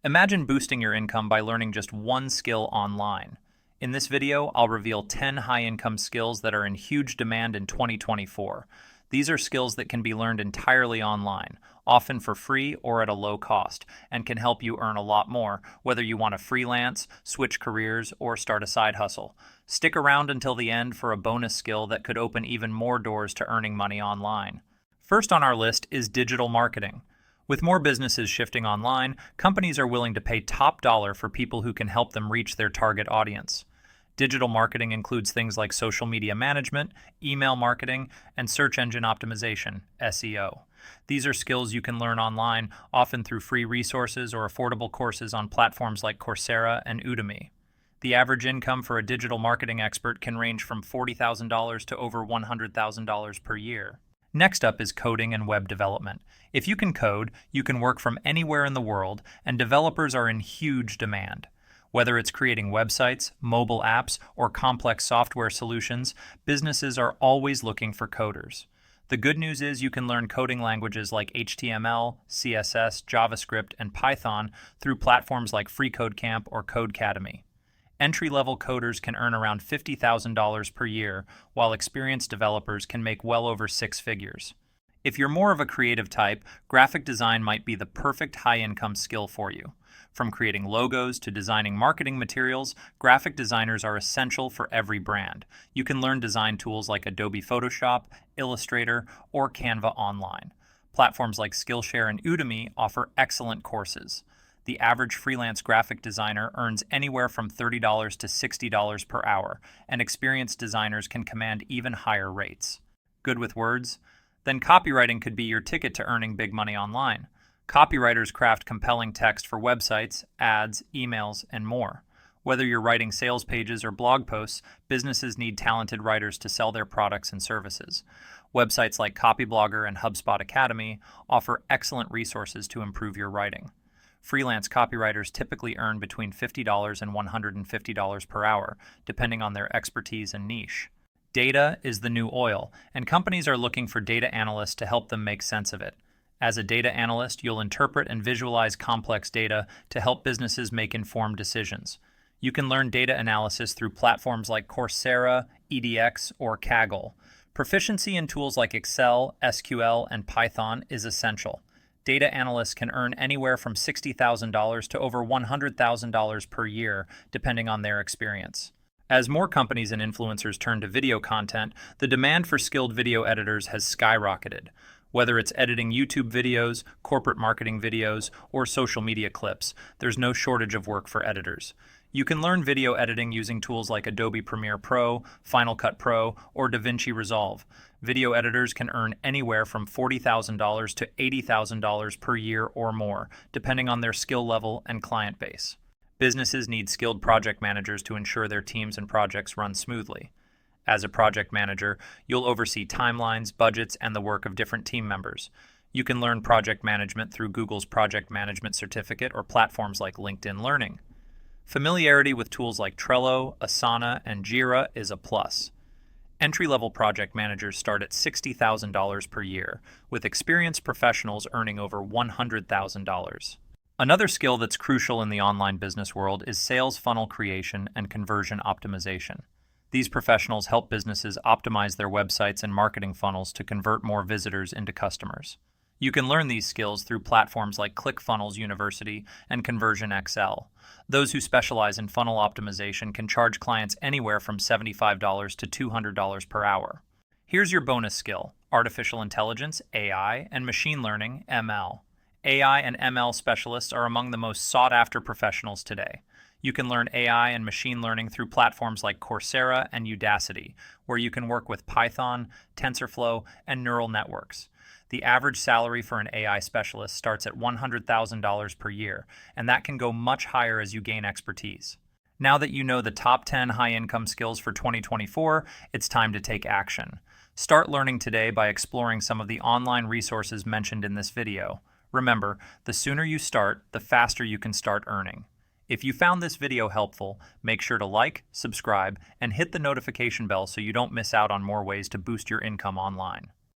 Imagine boosting your income by learning just one skill online. In this video, I'll reveal 10 high-income skills that are in huge demand in 2024. These are skills that can be learned entirely online, often for free or at a low cost, and can help you earn a lot more, whether you want to freelance, switch careers, or start a side hustle. Stick around until the end for a bonus skill that could open even more doors to earning money online. First on our list is digital marketing. With more businesses shifting online, companies are willing to pay top dollar for people who can help them reach their target audience. Digital marketing includes things like social media management, email marketing, and search engine optimization, SEO. These are skills you can learn online, often through free resources or affordable courses on platforms like Coursera and Udemy. The average income for a digital marketing expert can range from $40,000 to over $100,000 per year. Next up is coding and web development. If you can code, you can work from anywhere in the world, and developers are in huge demand. Whether it's creating websites, mobile apps, or complex software solutions, businesses are always looking for coders. The good news is you can learn coding languages like HTML, CSS, JavaScript, and Python through platforms like FreeCodeCamp or Codecademy. Entry-level coders can earn around $50,000 per year, while experienced developers can make well over six figures. If you're more of a creative type, graphic design might be the perfect high-income skill for you. From creating logos to designing marketing materials, graphic designers are essential for every brand. You can learn design tools like Adobe Photoshop, Illustrator, or Canva online. Platforms like Skillshare and Udemy offer excellent courses. The average freelance graphic designer earns anywhere from $30 to $60 per hour, and experienced designers can command even higher rates. Good with words? Then copywriting could be your ticket to earning big money online. Copywriters craft compelling text for websites, ads, emails, and more. Whether you're writing sales pages or blog posts, businesses need talented writers to sell their products and services. Websites like Copyblogger and HubSpot Academy offer excellent resources to improve your writing. Freelance copywriters typically earn between $50 and $150 per hour, depending on their expertise and niche. Data is the new oil, and companies are looking for data analysts to help them make sense of it. As a data analyst, you'll interpret and visualize complex data to help businesses make informed decisions. You can learn data analysis through platforms like Coursera, EDX, or Kaggle. Proficiency in tools like Excel, SQL, and Python is essential. Data analysts can earn anywhere from $60,000 to over $100,000 per year, depending on their experience. As more companies and influencers turn to video content, the demand for skilled video editors has skyrocketed. Whether it's editing YouTube videos, corporate marketing videos, or social media clips, there's no shortage of work for editors. You can learn video editing using tools like Adobe Premiere Pro, Final Cut Pro, or DaVinci Resolve. Video editors can earn anywhere from $40,000 to $80,000 per year or more, depending on their skill level and client base. Businesses need skilled project managers to ensure their teams and projects run smoothly. As a project manager, you'll oversee timelines, budgets, and the work of different team members. You can learn project management through Google's Project Management Certificate or platforms like LinkedIn Learning. Familiarity with tools like Trello, Asana, and Jira is a plus. Entry-level project managers start at $60,000 per year, with experienced professionals earning over $100,000. Another skill that's crucial in the online business world is sales funnel creation and conversion optimization. These professionals help businesses optimize their websites and marketing funnels to convert more visitors into customers. You can learn these skills through platforms like ClickFunnels University and Conversion XL. Those who specialize in funnel optimization can charge clients anywhere from $75 to $200 per hour. Here's your bonus skill: artificial intelligence, AI, and machine learning, ML. AI and ML specialists are among the most sought-after professionals today. You can learn AI and machine learning through platforms like Coursera and Udacity, where you can work with Python, TensorFlow, and neural networks. The average salary for an AI specialist starts at $100,000 per year, and that can go much higher as you gain expertise. Now that you know the top 10 high-income skills for 2024, it's time to take action. Start learning today by exploring some of the online resources mentioned in this video. Remember, the sooner you start, the faster you can start earning. If you found this video helpful, make sure to like, subscribe, and hit the notification bell so you don't miss out on more ways to boost your income online.